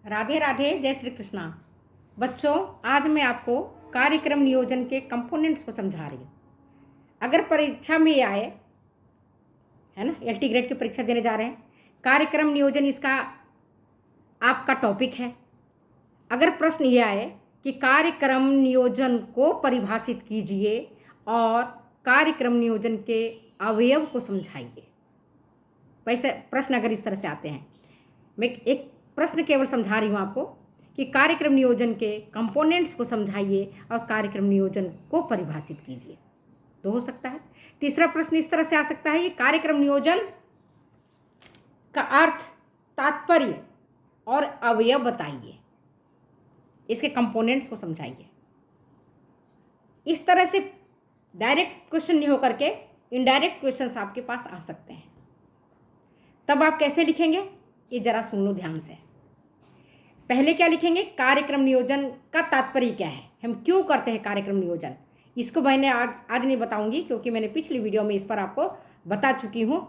राधे राधे, जय श्री कृष्णा। बच्चों, आज मैं आपको कार्यक्रम नियोजन के कंपोनेंट्स को समझा रही हूँ। अगर परीक्षा में आए, है ना, LT ग्रेड की परीक्षा देने जा रहे हैं, कार्यक्रम नियोजन इसका आपका टॉपिक है। अगर प्रश्न ये आए कि कार्यक्रम नियोजन को परिभाषित कीजिए और कार्यक्रम नियोजन के अवयव को समझाइए, वैसे प्रश्न अगर इस तरह से आते हैं, मैं एक प्रश्न केवल समझा रही हूँ आपको कि कार्यक्रम नियोजन के कंपोनेंट्स को समझाइए और कार्यक्रम नियोजन को परिभाषित कीजिए, तो हो सकता है। तीसरा प्रश्न इस तरह से आ सकता है, ये कार्यक्रम नियोजन का अर्थ, तात्पर्य और अवयव बताइए, इसके कंपोनेंट्स को समझाइए। इस तरह से डायरेक्ट क्वेश्चन नहीं होकर के इनडायरेक्ट क्वेश्चंस आपके पास आ सकते हैं। तब आप कैसे लिखेंगे, ये जरा सुन लो ध्यान से। पहले क्या लिखेंगे, कार्यक्रम नियोजन का तात्पर्य क्या है, हम क्यों करते हैं कार्यक्रम नियोजन। इसको मैंने आज नहीं बताऊंगी, क्योंकि मैंने पिछली वीडियो में इस पर आपको बता चुकी हूँ।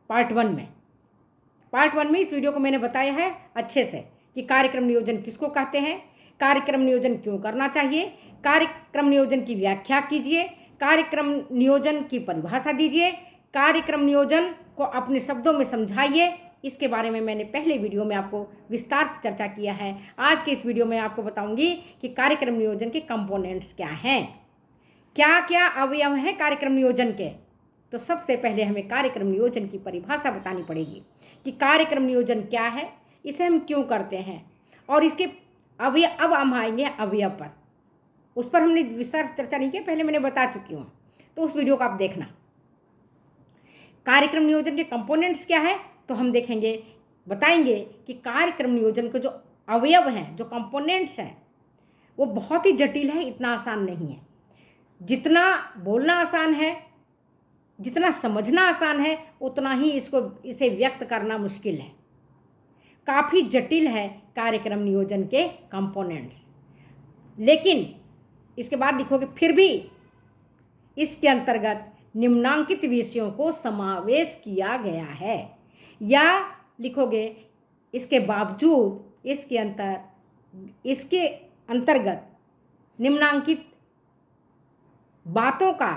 पार्ट वन में इस वीडियो को मैंने बताया है अच्छे से कि कार्यक्रम नियोजन किसको कहते हैं, कार्यक्रम नियोजन क्यों करना चाहिए, कार्यक्रम नियोजन की व्याख्या कीजिए, कार्यक्रम नियोजन की परिभाषा दीजिए, कार्यक्रम नियोजन को अपने शब्दों में समझाइए। इसके बारे में मैंने पहले वीडियो में आपको विस्तार से चर्चा किया है। आज के इस वीडियो में आपको बताऊंगी कि कार्यक्रम नियोजन के कंपोनेंट्स क्या हैं, क्या क्या अवयव हैं कार्यक्रम नियोजन के। तो सबसे पहले हमें कार्यक्रम नियोजन की परिभाषा बतानी पड़ेगी कि कार्यक्रम नियोजन क्या है, इसे हम क्यों करते हैं, और इसके अवयव। अब हम आएंगे अवयव पर, उस पर हमने विस्तार से चर्चा नहीं किया, पहले मैंने बता चुकी हूँ, तो उस वीडियो को आप देखना। कार्यक्रम नियोजन के कंपोनेंट्स क्या है, तो हम देखेंगे, बताएंगे कि कार्यक्रम नियोजन के जो अवयव हैं, जो कंपोनेंट्स हैं, वो बहुत ही जटिल है, इतना आसान नहीं है। जितना बोलना आसान है, जितना समझना आसान है, उतना ही इसे व्यक्त करना मुश्किल है। काफ़ी जटिल है कार्यक्रम नियोजन के कंपोनेंट्स। लेकिन इसके बाद लिखोगे, फिर भी इसके अंतर्गत निम्नांकित विषयों को समावेश किया गया है, या लिखोगे, इसके बावजूद इसके अंतर्गत निम्नांकित बातों का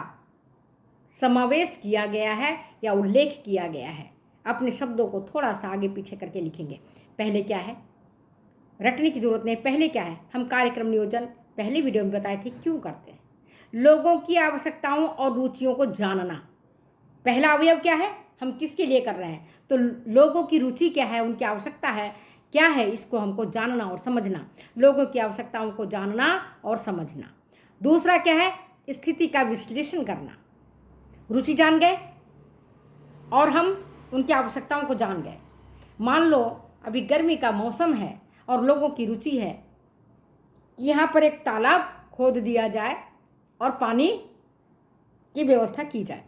समावेश किया गया है या उल्लेख किया गया है। अपने शब्दों को थोड़ा सा आगे पीछे करके लिखेंगे। पहले क्या है, रटने की जरूरत नहीं। पहले क्या है, हम कार्यक्रम नियोजन पहले वीडियो में बताए थे क्यों करते हैं। लोगों की आवश्यकताओं और रुचियों को जानना, पहला अवयव क्या है, हम किसके लिए कर रहे हैं, तो लोगों की रुचि क्या है, उनकी आवश्यकता है क्या है, इसको हमको जानना और समझना। लोगों की आवश्यकताओं को जानना और समझना। दूसरा क्या है, स्थिति का विश्लेषण करना। रुचि जान गए और हम उनकी आवश्यकताओं को जान गए। मान लो अभी गर्मी का मौसम है और लोगों की रुचि है कि यहाँ पर एक तालाब खोद दिया जाए और पानी की व्यवस्था की जाए।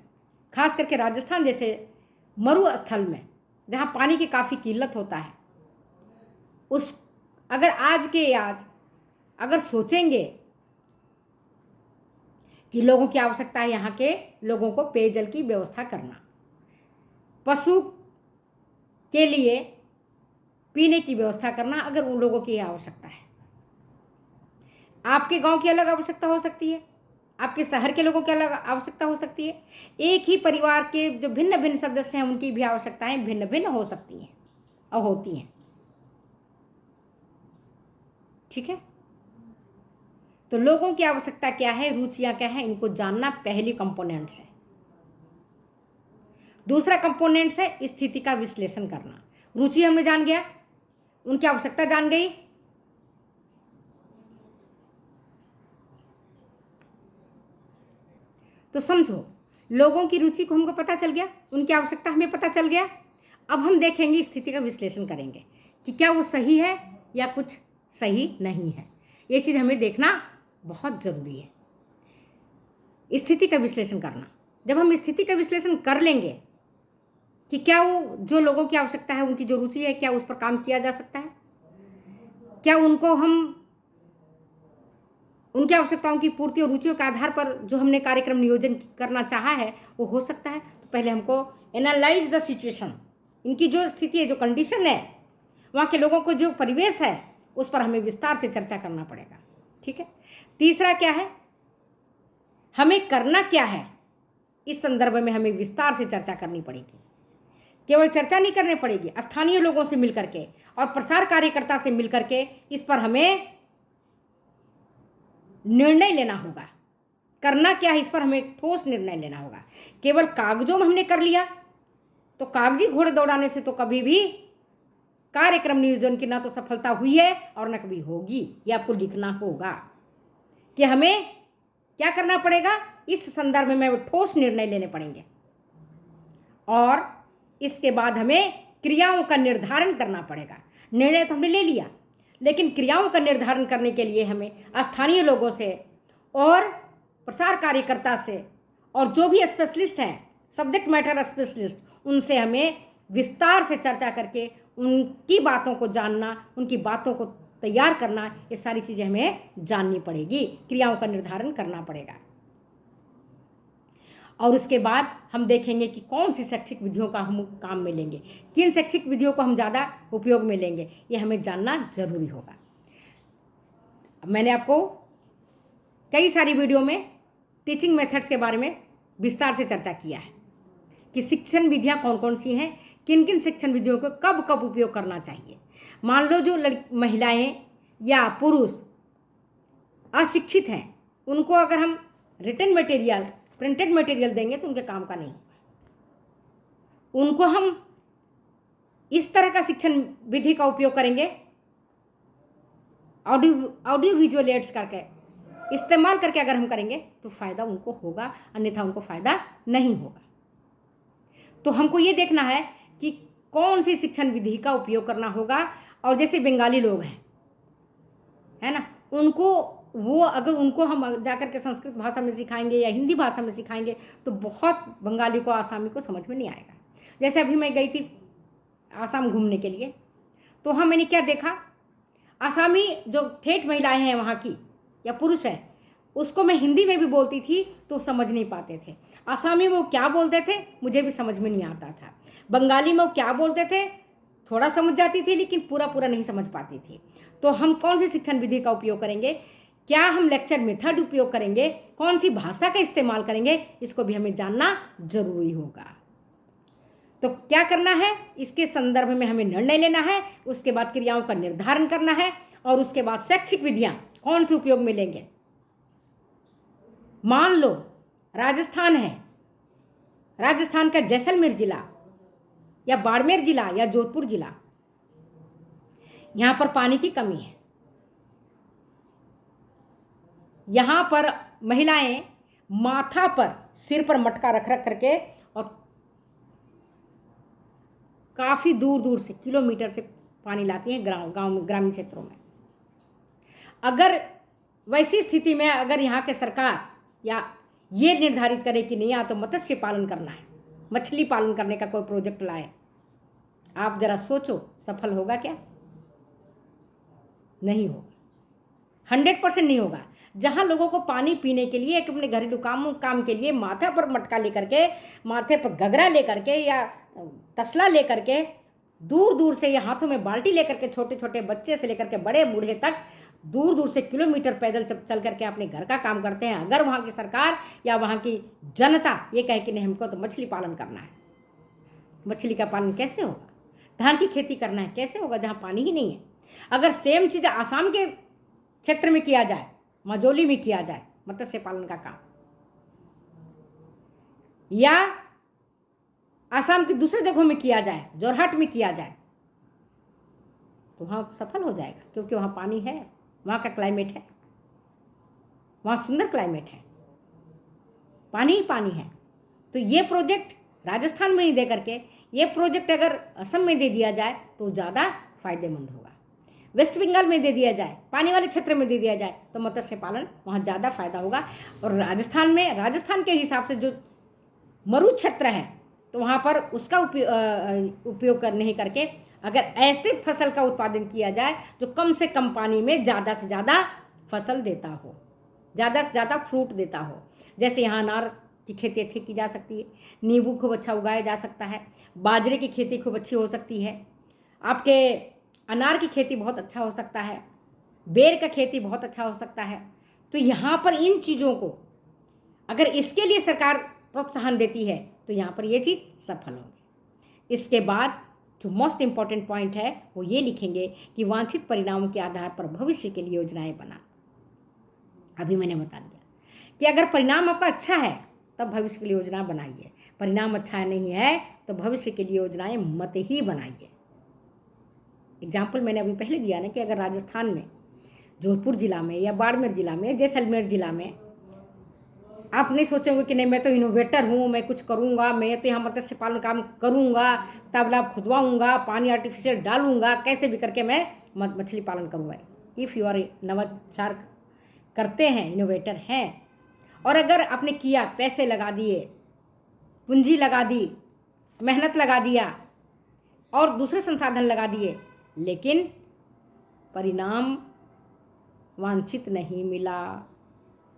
खास करके राजस्थान जैसे मरुस्थल में, जहाँ पानी की काफ़ी किल्लत होता है, अगर सोचेंगे कि लोगों की आवश्यकता है यहाँ के लोगों को पेयजल की व्यवस्था करना, पशु के लिए पीने की व्यवस्था करना, अगर उन लोगों की आवश्यकता है। आपके गांव की अलग आवश्यकता हो सकती है, आपके शहर के लोगों की अलग आवश्यकता हो सकती है। एक ही परिवार के जो भिन्न भिन्न सदस्य हैं, उनकी भी आवश्यकताएं भिन्न भिन्न हो सकती हैं और होती हैं। ठीक है, तो लोगों की आवश्यकता क्या है, रुचियां क्या है, इनको जानना पहली कंपोनेंट्स है। दूसरा कंपोनेंट्स है स्थिति का विश्लेषण करना। रुचि हमने जान गया, उनकी आवश्यकता जान गई, तो समझो लोगों की रुचि को हमको पता चल गया, उनकी आवश्यकता हमें पता चल गया। अब हम देखेंगे, स्थिति का विश्लेषण करेंगे कि क्या वो सही है या कुछ सही नहीं है। ये चीज़ हमें देखना बहुत ज़रूरी है, स्थिति का विश्लेषण करना। जब हम स्थिति का विश्लेषण कर लेंगे कि क्या वो जो लोगों की आवश्यकता है, उनकी जो रुचि है, क्या उस पर काम किया जा सकता है, क्या उनकी आवश्यकताओं की पूर्ति और रुचियों के आधार पर जो हमने कार्यक्रम नियोजन करना चाहा है वो हो सकता है। तो पहले हमको एनालाइज द सिचुएशन, इनकी जो स्थिति है, जो कंडीशन है, वहाँ के लोगों को जो परिवेश है, उस पर हमें विस्तार से चर्चा करना पड़ेगा। ठीक है। तीसरा क्या है, हमें करना क्या है, इस संदर्भ में हमें विस्तार से चर्चा करनी पड़ेगी। केवल चर्चा नहीं करनी पड़ेगी, स्थानीय लोगों से मिलकर के और प्रसार कार्यकर्ता से मिलकर के इस पर हमें निर्णय लेना होगा। करना क्या है, इस पर हमें ठोस निर्णय लेना होगा। केवल कागजों में हमने कर लिया तो कागजी घोड़े दौड़ाने से तो कभी भी कार्यक्रम नियोजन की ना तो सफलता हुई है और न कभी होगी। ये आपको लिखना होगा कि हमें क्या करना पड़ेगा, इस संदर्भ में ठोस निर्णय लेने पड़ेंगे और इसके बाद हमें क्रियाओं का निर्धारण करना पड़ेगा। निर्णय तो हमने ले लिया, लेकिन क्रियाओं का निर्धारण करने के लिए हमें स्थानीय लोगों से और प्रसार कार्यकर्ता से और जो भी स्पेशलिस्ट हैं, सब्जेक्ट मैटर स्पेशलिस्ट, उनसे हमें विस्तार से चर्चा करके उनकी बातों को जानना, उनकी बातों को तैयार करना, ये सारी चीज़ें हमें जाननी पड़ेगी। क्रियाओं का निर्धारण करना पड़ेगा और उसके बाद हम देखेंगे कि कौन सी शैक्षिक विधियों का हम काम में लेंगे, किन शैक्षिक विधियों को हम ज़्यादा उपयोग में लेंगे, ये हमें जानना जरूरी होगा। मैंने आपको कई सारी वीडियो में टीचिंग मेथड्स के बारे में विस्तार से चर्चा किया है कि शिक्षण विधियाँ कौन कौन सी हैं, किन किन शिक्षण विधियों को कब कब उपयोग करना चाहिए। मान लो जो महिलाएं या पुरुष अशिक्षित हैं, उनको अगर हम रिटन मटेरियल, प्रिंटेड मटेरियल देंगे तो उनके काम का नहीं होगा। उनको हम इस तरह का शिक्षण विधि का उपयोग करेंगे, ऑडियो विजुअल एड्स करके इस्तेमाल करके अगर हम करेंगे तो फ़ायदा उनको होगा, अन्यथा उनको फ़ायदा नहीं होगा। तो हमको ये देखना है कि कौन सी शिक्षण विधि का उपयोग करना होगा। और जैसे बंगाली लोग हैं, है ना, उनको वो अगर उनको हम जाकर के संस्कृत भाषा में सिखाएंगे या हिंदी भाषा में सिखाएंगे तो बहुत बंगाली को, आसामी को समझ में नहीं आएगा। जैसे अभी मैं गई थी आसाम घूमने के लिए, तो वहाँ मैंने क्या देखा, आसामी जो ठेठ महिलाएं हैं वहाँ की या पुरुष है, उसको मैं हिंदी में भी बोलती थी तो समझ नहीं पाते थे। आसामी में वो क्या बोलते थे मुझे भी समझ में नहीं आता था। बंगाली में वो क्या बोलते थे थोड़ा समझ जाती थी, लेकिन पूरा पूरा नहीं समझ पाती थी। तो हम कौन सी शिक्षण विधि का उपयोग करेंगे, क्या हम लेक्चर मेथड उपयोग करेंगे, कौन सी भाषा का इस्तेमाल करेंगे, इसको भी हमें जानना जरूरी होगा। तो क्या करना है, इसके संदर्भ में हमें निर्णय लेना है, उसके बाद क्रियाओं का निर्धारण करना है और उसके बाद शैक्षिक विधियां कौन सी उपयोग में लेंगे। मान लो राजस्थान है, राजस्थान का जैसलमेर जिला या बाड़मेर जिला या जोधपुर जिला, यहाँ पर पानी की कमी है। यहाँ पर महिलाएं माथा पर, सिर पर मटका रख रख करके और काफ़ी दूर दूर से, किलोमीटर से पानी लाती हैं गांव ग्रामीण क्षेत्रों में। अगर वैसी स्थिति में अगर यहाँ के सरकार या ये निर्धारित करे कि नहीं, या तो मत्स्य पालन करना है, मछली पालन करने का कोई प्रोजेक्ट लाए, आप जरा सोचो सफल होगा क्या? नहीं होगा, 100% नहीं होगा। जहाँ लोगों को पानी पीने के लिए, एक अपने घरेलू काम के लिए माथा पर मटका लेकर के, माथे पर गगरा लेकर के या तसला लेकर के, दूर दूर से या हाथों में बाल्टी लेकर के, छोटे छोटे बच्चे से लेकर के बड़े बूढ़े तक दूर दूर से किलोमीटर पैदल चल करके अपने घर का काम करते हैं। अगर वहाँ की सरकार या वहाँ की जनता ये कहे कि नहीं हमको तो मछली पालन करना है, मछली का पालन कैसे होगा? धान की खेती करना है, कैसे होगा जहाँ पानी ही नहीं है? अगर सेम चीज़ आसाम के क्षेत्र में किया जाए, मजोली में किया जाए मत्स्य पालन का काम, या आसाम की दूसरे जगहों में किया जाए, जोरहाट में किया जाए, तो वहाँ सफल हो जाएगा, क्योंकि वहाँ पानी है, वहाँ का क्लाइमेट है, वहाँ सुंदर क्लाइमेट है, पानी ही पानी है। तो ये प्रोजेक्ट राजस्थान में नहीं दे करके ये प्रोजेक्ट अगर असम में दे दिया जाए तो ज़्यादा फायदेमंद होगा। वेस्ट बंगाल में दे दिया जाए, पानी वाले क्षेत्र में दे दिया जाए, तो मत्स्य पालन वहाँ ज़्यादा फायदा होगा। और राजस्थान में, राजस्थान के हिसाब से जो मरु क्षेत्र है, तो वहाँ पर उसका उपयोग नहीं करके अगर ऐसे फसल का उत्पादन किया जाए जो कम से कम पानी में ज़्यादा से ज़्यादा फसल देता हो, ज़्यादा से ज़्यादा फ्रूट देता हो। जैसे यहाँ अनार की खेती अच्छी की जा सकती है, नींबू खूब अच्छा उगाया जा सकता है, बाजरे की खेती खूब अच्छी हो सकती है, आपके अनार की खेती बहुत अच्छा हो सकता है, बेर का खेती बहुत अच्छा हो सकता है। तो यहाँ पर इन चीज़ों को अगर इसके लिए सरकार प्रोत्साहन देती है तो यहाँ पर ये चीज़ सफल होगी। इसके बाद जो मोस्ट इम्पॉर्टेंट पॉइंट है वो ये लिखेंगे कि वांछित परिणामों के आधार पर भविष्य के लिए योजनाएं बना। अभी मैंने बता दिया कि अगर परिणाम आपका अच्छा है तब भविष्य के लिए योजना बनाइए, परिणाम अच्छा नहीं है तो भविष्य के लिए योजनाएं मत ही बनाइए। एग्जाम्पल मैंने अभी पहले दिया ना कि अगर राजस्थान में जोधपुर जिला में या बाड़मेर जिला में, जैसलमेर जिला में आप नहीं सोचोगे कि नहीं मैं तो इनोवेटर हूँ, मैं कुछ करूँगा, मैं तो यहाँ मत्स्य पालन काम करूँगा, तालाब खुदवाऊँगा, पानी आर्टिफिशियल डालूँगा, कैसे भी करके मैं मछली पालन करूँगा। इफ़ यू आर नवाचार करते हैं, इनोवेटर हैं, और अगर आपने किया, पैसे लगा दिए, पूंजी लगा दी, मेहनत लगा दिया और दूसरे संसाधन लगा दिए, लेकिन परिणाम वांछित नहीं मिला,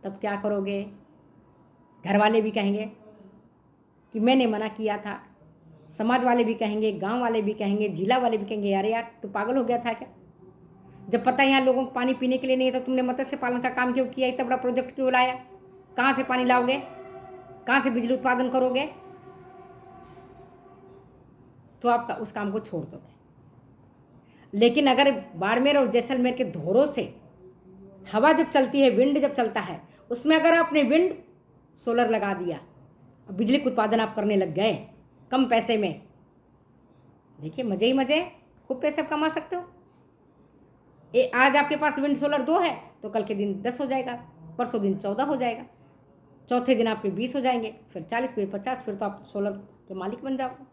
तब क्या करोगे? घर वाले भी कहेंगे कि मैंने मना किया था, समाज वाले भी कहेंगे, गांव वाले भी कहेंगे, जिला वाले भी कहेंगे, यार तू पागल हो गया था क्या? जब पता है यहाँ लोगों को पानी पीने के लिए नहीं है तो तुमने मत्स्य पालन का काम क्यों किया? इतना बड़ा प्रोजेक्ट क्यों लाया? कहाँ से पानी लाओगे? कहाँ से बिजली उत्पादन करोगे? तो आप उस काम को छोड़ दोगे। लेकिन अगर बाड़मेर और जैसलमेर के धोरों से हवा जब चलती है, विंड जब चलता है, उसमें अगर आपने विंड सोलर लगा दिया, बिजली का उत्पादन आप करने लग गए कम पैसे में, देखिए मजे ही मजे, खूब पैसे आप कमा सकते हो। आज आपके पास विंड सोलर 2 है तो कल के दिन 10 हो जाएगा, परसों दिन 14 हो जाएगा, चौथे दिन आपके 20 हो जाएंगे, फिर 40, फिर 50, फिर तो आप सोलर के मालिक बन जाओगे।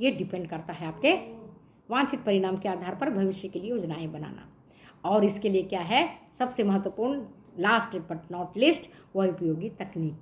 ये डिपेंड करता है आपके वांछित परिणाम के आधार पर भविष्य के लिए योजनाएं बनाना। और इसके लिए क्या है, सबसे महत्वपूर्ण, लास्ट बट नॉट लिस्ट, वह उपयोगी तकनीक।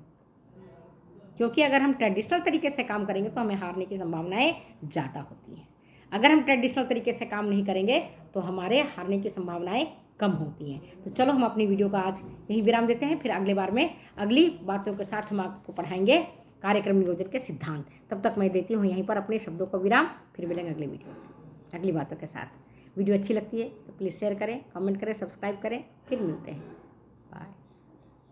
क्योंकि अगर हम ट्रेडिशनल तरीके से काम करेंगे तो हमें हारने की संभावनाएं ज़्यादा होती हैं। अगर हम ट्रेडिशनल तरीके से काम नहीं करेंगे तो हमारे हारने की संभावनाएं कम होती हैं। तो चलो हम अपनी वीडियो का आज यही विराम देते हैं, फिर अगले बार में अगली बातों के साथ हम आपको पढ़ाएंगे कार्यक्रम नियोजन के सिद्धांत। तब तक मैं देती हूँ यहीं पर अपने शब्दों को विराम, फिर मिलेंगे अगले वीडियो में अगली बातों के साथ। वीडियो अच्छी लगती है तो प्लीज़ शेयर करें, कमेंट करें, सब्सक्राइब करें, फिर मिलते हैं।